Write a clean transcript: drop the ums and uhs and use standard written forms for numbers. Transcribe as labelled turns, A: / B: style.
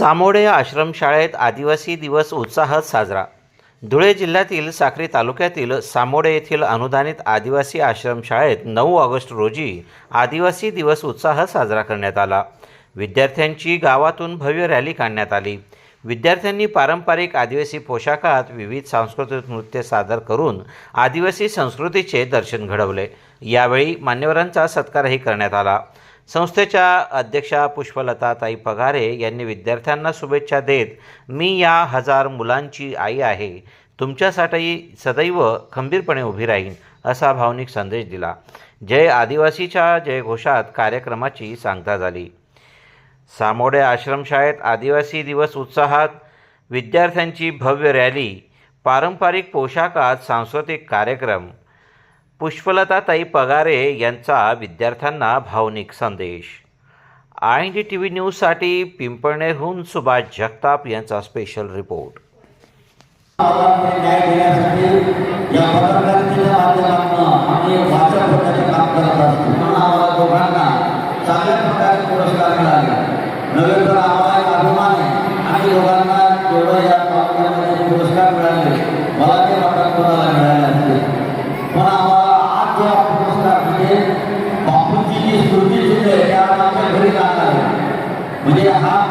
A: सामोडे आश्रमशाळेत आदिवासी दिवस उत्साहात साजरा. धुळे जिल्ह्यातील साक्री तालुक्यातील सामोडे येथील अनुदानित आदिवासी आश्रमशाळेत 9 ऑगस्ट रोजी आदिवासी दिवस उत्साहात साजरा करण्यात आला. विद्यार्थ्यांची गावातून भव्य रॅली काढण्यात आली. विद्यार्थ्यांनी पारंपरिक आदिवासी पोशाखात विविध सांस्कृतिक नृत्य सादर करून आदिवासी संस्कृतीचे दर्शन घडवले. यावेळी मान्यवरांचा सत्कारही करण्यात आला. संस्थेच्या अध्यक्षा पुष्पलताताई पगारे यांनी विद्यार्थ्यांना शुभेच्छा देत, मी या 1000 मुलांची आई आहे, तुमच्यासाठी सदैव खंबीरपणे उभी राहीन असा भावनिक संदेश दिला. जय आदिवासीच्या जयघोषात कार्यक्रमाची सांगता झाली. सामोडे आश्रमशाळेत आदिवासी दिवस उत्साहात, विद्यार्थ्यांची भव्य रॅली, पारंपरिक पोशाखात सांस्कृतिक कार्यक्रम. पुष्पलताताई पगारे यांचा विद्यार्थ्यांना भावनिक संदेश. INDTV न्यूजसाठी पिंपळनेरहून सुभाष जगताप यांचा स्पेशल रिपोर्ट.
B: म्हणजे हा